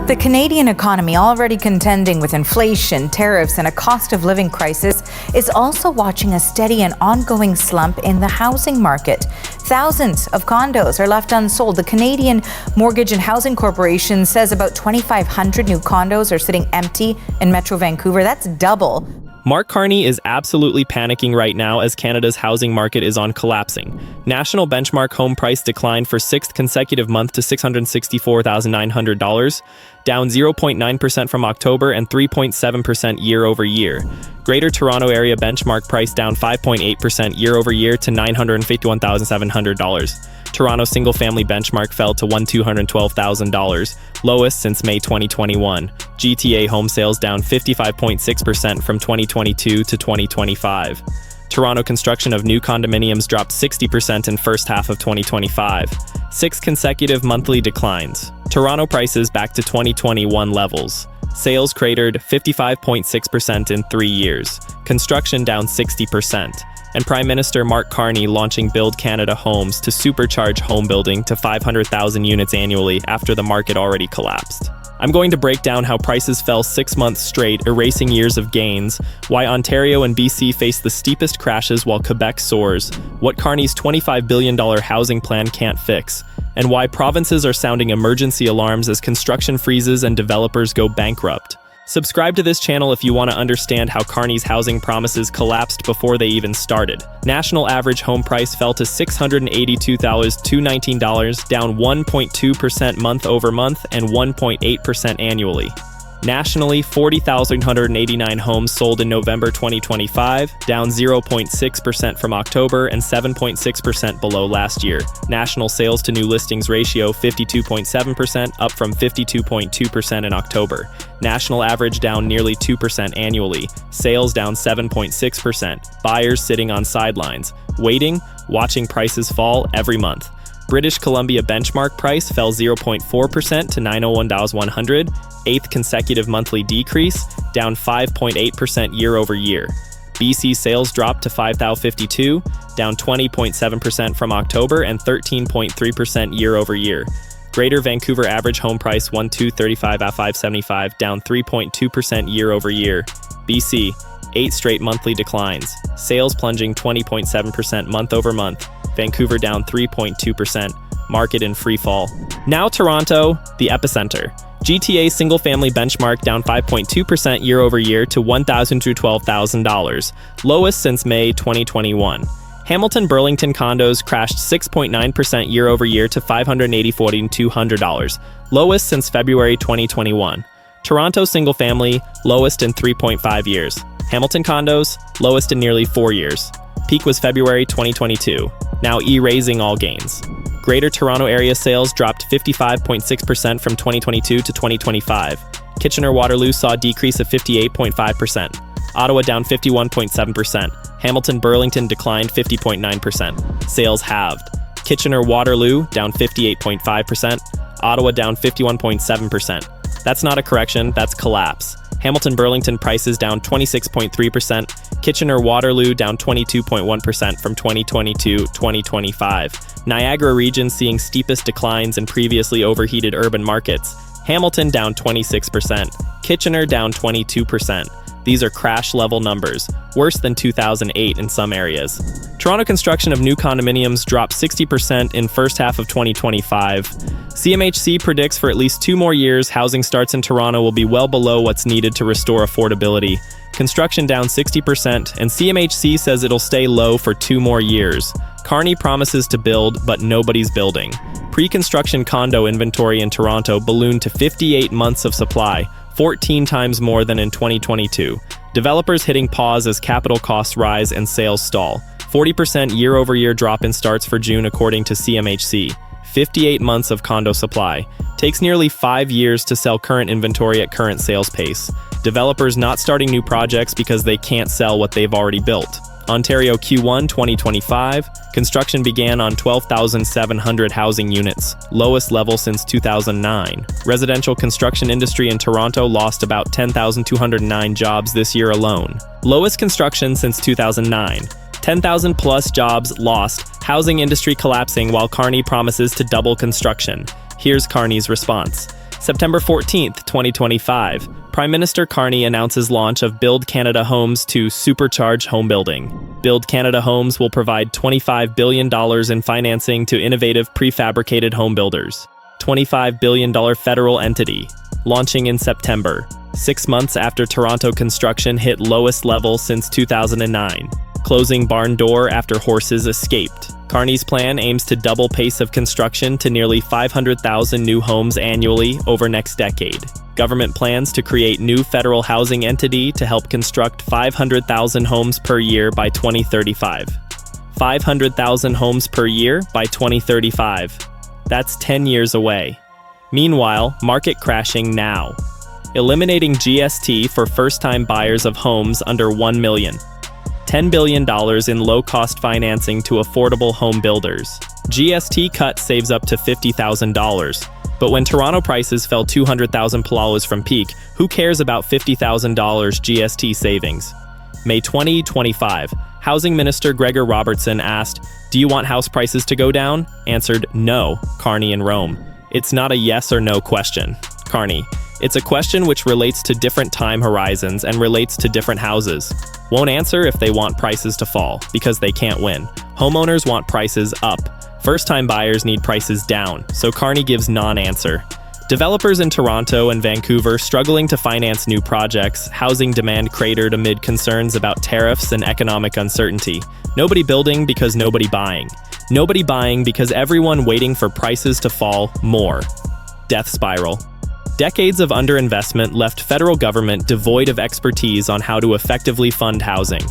The Canadian economy, already contending with inflation, tariffs, and a cost of living crisis, is also watching a steady and ongoing slump in the housing market. Thousands of condos are left unsold. The Canadian Mortgage and Housing Corporation says about 2,500 new condos are sitting empty in Metro Vancouver. That's double. Mark Carney is absolutely panicking right now as Canada's housing market is on collapsing. National benchmark home price declined for sixth consecutive month to $664,900, down 0.9% from October and 3.7% year over year. Greater Toronto Area benchmark price down 5.8% year over year to $951,700. Toronto single-family benchmark fell to $1,212,000, lowest since May 2021. GTA home sales down 55.6% from 2022 to 2025. Toronto construction of new condominiums dropped 60% in first half of 2025. 6 consecutive monthly declines. Toronto prices back to 2021 levels. Sales cratered 55.6% in 3 years. Construction down 60%. And Prime Minister Mark Carney launching Build Canada Homes to supercharge home building to 500,000 units annually after the market already collapsed. I'm going to break down how prices fell 6 months straight, erasing years of gains, why Ontario and BC face the steepest crashes while Quebec soars, what Carney's $25 billion housing plan can't fix, and why provinces are sounding emergency alarms as construction freezes and developers go bankrupt. Subscribe to this channel if you want to understand how Carney's housing promises collapsed before they even started. National average home price fell to $682,219, down 1.2% month over month and 1.8% annually. Nationally, 40,189 homes sold in November 2025, down 0.6% from October and 7.6% below last year. National sales to new listings ratio 52.7%, up from 52.2% in October. National average down nearly 2% annually. Sales down 7.6%. Buyers sitting on sidelines, waiting, watching prices fall every month. British Columbia benchmark price fell 0.4% to $901,100, 8th consecutive monthly decrease, down 5.8% year over year. BC sales dropped to $5,052, down 20.7% from October and 13.3% year over year. Greater Vancouver average home price $1,235,575, down 3.2% year over year. BC, 8 straight monthly declines. Sales plunging 20.7% month over month. Vancouver down 3.2%. Market in free fall. Now Toronto, the epicenter. GTA single-family benchmark down 5.2% year over year to $1,012,000, lowest since May 2021. Hamilton Burlington condos crashed 6.9% year over year to $584,200, lowest since February 2021. Toronto single-family, lowest in 3.5 years. Hamilton condos, lowest in nearly 4 years. Peak was February 2022, now erasing all gains. Greater Toronto Area sales dropped 55.6% from 2022 to 2025. Kitchener-Waterloo saw a decrease of 58.5%. Ottawa down 51.7%. Hamilton-Burlington declined 50.9%. Sales halved. Kitchener-Waterloo down 58.5%. Ottawa down 51.7%. That's not a correction, that's collapse. Hamilton-Burlington prices down 26.3%, Kitchener-Waterloo down 22.1% from 2022-2025. Niagara region seeing steepest declines in previously overheated urban markets. Hamilton down 26%, Kitchener down 22%. These are crash-level numbers, worse than 2008 in some areas. Toronto construction of new condominiums dropped 60% in first half of 2025. CMHC predicts for at least 2 more years, housing starts in Toronto will be well below what's needed to restore affordability. Construction down 60%, and CMHC says it'll stay low for 2 more years. Carney promises to build, but nobody's building. Pre-construction condo inventory in Toronto ballooned to 58 months of supply, 14 times more than in 2022. Developers hitting pause as capital costs rise and sales stall. 40% year-over-year drop in starts for June according to CMHC. 58 months of condo supply. Takes nearly 5 years to sell current inventory at current sales pace. Developers not starting new projects because they can't sell what they've already built. Ontario Q1 2025, construction began on 12,700 housing units, lowest level since 2009. Residential construction industry in Toronto lost about 10,209 jobs this year alone. Lowest construction since 2009. 10,000 plus jobs lost, housing industry collapsing while Carney promises to double construction. Here's Carney's response. September 14th, 2025, Prime Minister Carney announces launch of Build Canada Homes to supercharge home building. Build Canada Homes will provide $25 billion in financing to innovative prefabricated home builders. $25 billion federal entity, launching in September, 6 months after Toronto construction hit lowest level since 2009, closing barn door after horses escaped. Carney's plan aims to double pace of construction to nearly 500,000 new homes annually over next decade. Government plans to create new federal housing entity to help construct 500,000 homes per year by 2035. 500,000 homes per year by 2035. That's 10 years away. Meanwhile, market crashing now. Eliminating GST for first-time buyers of homes under $1 million. $10 billion in low-cost financing to affordable home builders. GST cut saves up to $50,000. But when Toronto prices fell 200,000 PLAs from peak, who cares about $50,000 GST savings? May 2025, Housing Minister Gregor Robertson asked, "Do you want house prices to go down?" Answered, "No," Carney in Rome. It's not a yes or no question. Carney, it's a question which relates to different time horizons and relates to different houses. Won't answer if they want prices to fall, because they can't win. Homeowners want prices up. First-time buyers need prices down, so Carney gives non-answer. Developers in Toronto and Vancouver struggling to finance new projects, housing demand cratered amid concerns about tariffs and economic uncertainty. Nobody building because nobody buying. Nobody buying because everyone waiting for prices to fall more. Death spiral. Decades of underinvestment left federal government devoid of expertise on how to effectively fund housing.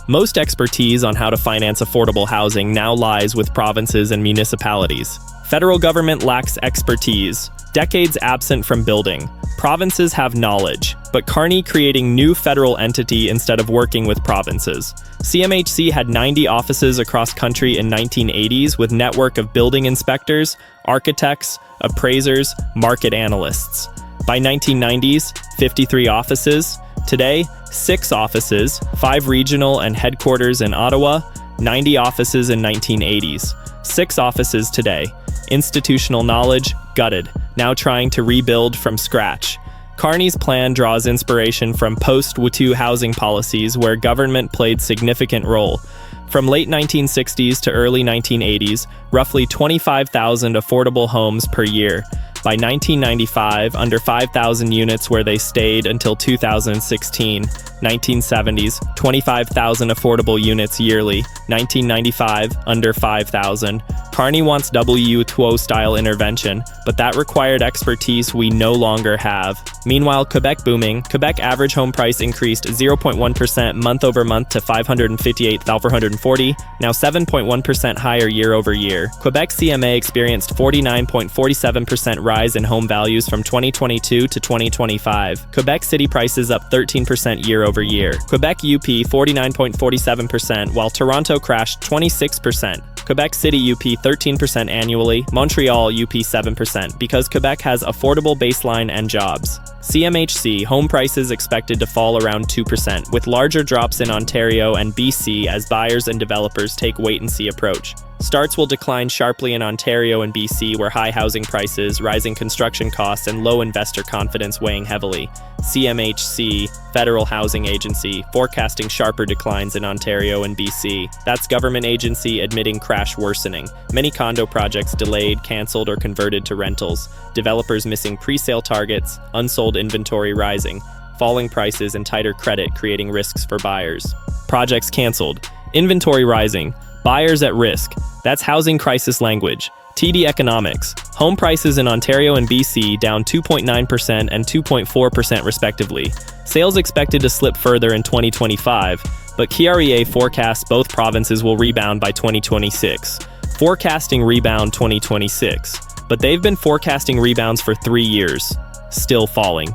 Most expertise on how to finance affordable housing now lies with provinces and municipalities. Federal government lacks expertise, decades absent from building. Provinces have knowledge, but Carney creating new federal entity instead of working with provinces. CMHC had 90 offices across country in 1980s with network of building inspectors, architects, appraisers, market analysts. By 1990s, 53 offices. Today, 6 offices, 5 regional and headquarters in Ottawa, 90 offices in 1980s. 6 offices today. Institutional knowledge, gutted, now trying to rebuild from scratch. Carney's plan draws inspiration from post-WOTU housing policies where government played significant role. From late 1960s to early 1980s, roughly 25,000 affordable homes per year. By 1995, under 5,000 units where they stayed until 2016. 1970s, 25,000 affordable units yearly. 1995, under 5,000. Carney wants WOTU-style intervention, but that required expertise we no longer have. Meanwhile, Quebec booming. Quebec average home price increased 0.1% month over month to $558,440, now 7.1% higher year over year. Quebec CMA experienced 49.47% rise in home values from 2022 to 2025. Quebec City prices up 13% year over year. Quebec UP 49.47%, while Toronto crashed 26%. Quebec City UP 13% annually, Montreal UP 7%, because Quebec has affordable baseline and jobs. CMHC, home prices expected to fall around 2%, with larger drops in Ontario and BC as buyers and developers take wait-and-see approach. Starts will decline sharply in Ontario and BC, where high housing prices, rising construction costs, and low investor confidence weighing heavily. CMHC, Federal Housing Agency, forecasting sharper declines in Ontario and BC. That's government agency admitting crash worsening. Many condo projects delayed, cancelled, or converted to rentals. Developers missing pre-sale targets, unsold inventory rising. Falling prices and tighter credit creating risks for buyers. Projects cancelled. Inventory rising. Buyers at risk. That's housing crisis language. TD Economics. Home prices in Ontario and BC down 2.9% and 2.4% respectively. Sales expected to slip further in 2025, but KREA forecasts both provinces will rebound by 2026. Forecasting rebound 2026. But they've been forecasting rebounds for 3 years. Still falling.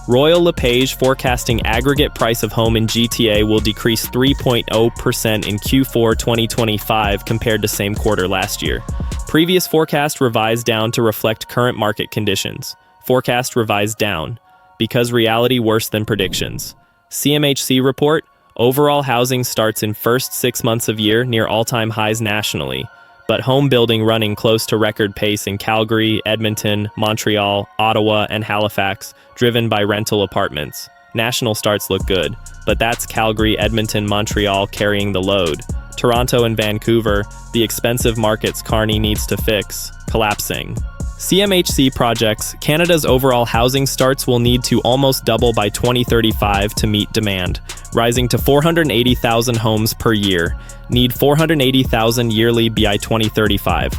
Royal LePage forecasting aggregate price of home in GTA will decrease 3.0% in Q4 2025 compared to same quarter last year. Previous forecast revised down to reflect current market conditions. Forecast revised down. Because reality worse than predictions. CMHC report, overall housing starts in first 6 months of year near all-time highs nationally. but home building running close to record pace in Calgary, Edmonton, Montreal, Ottawa, and Halifax, driven by rental apartments. National starts look good, but that's Calgary, Edmonton, Montreal carrying the load. Toronto and Vancouver, the expensive markets Carney needs to fix, collapsing. CMHC projects, Canada's overall housing starts will need to almost double by 2035 to meet demand, rising to 480,000 homes per year. Need 480,000 yearly by 2035.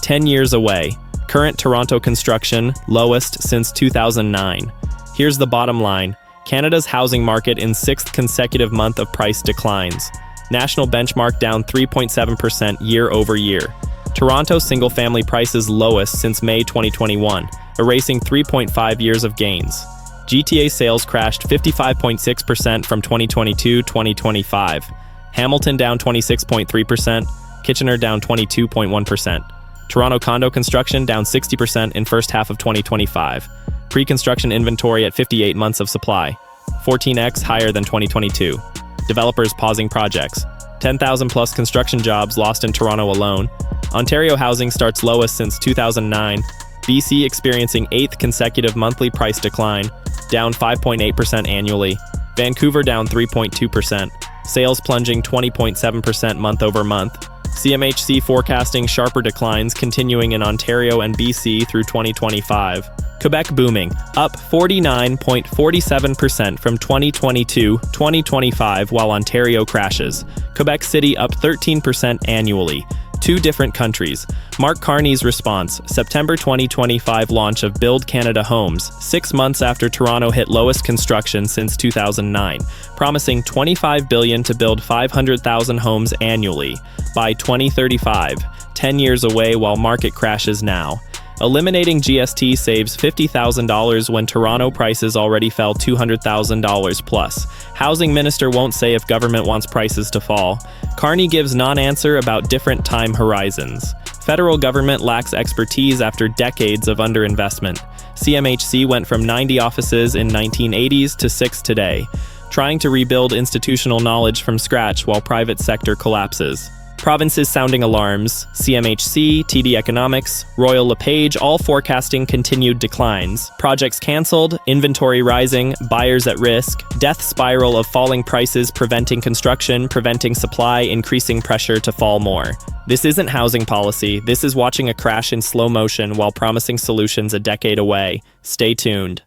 10 years away. Current Toronto construction, lowest since 2009. Here's the bottom line. Canada's housing market in 6th consecutive month of price declines. National benchmark down 3.7% year over year. Toronto single-family prices lowest since May 2021, erasing 3.5 years of gains. GTA sales crashed 55.6% from 2022-2025. Hamilton down 26.3%, Kitchener down 22.1%. Toronto condo construction down 60% in first half of 2025. Pre-construction inventory at 58 months of supply, 14x higher than 2022. Developers pausing projects. 10,000 plus construction jobs lost in Toronto alone. Ontario housing starts lowest since 2009. BC experiencing 8th consecutive monthly price decline, down 5.8% annually. Vancouver down 3.2%. Sales plunging 20.7% month over month. CMHC forecasting sharper declines continuing in Ontario and BC through 2025. Quebec booming, up 49.47% from 2022-2025 while Ontario crashes. Quebec City up 13% annually. Two different countries. Mark Carney's response, September 2025 launch of Build Canada Homes, 6 months after Toronto hit lowest construction since 2009, promising $25 billion to build 500,000 homes annually by 2035, 10 years away while market crashes now. Eliminating GST saves $50,000 when Toronto prices already fell $200,000 plus. Housing minister won't say if government wants prices to fall. Carney gives non-answer about different time horizons. Federal government lacks expertise after decades of underinvestment. CMHC went from 90 offices in 1980s to 6 today, trying to rebuild institutional knowledge from scratch while private sector collapses. Provinces sounding alarms, CMHC, TD Economics, Royal LePage all forecasting continued declines. Projects cancelled, inventory rising, buyers at risk, death spiral of falling prices preventing construction, preventing supply, increasing pressure to fall more. This isn't housing policy, this is watching a crash in slow motion while promising solutions a decade away. Stay tuned.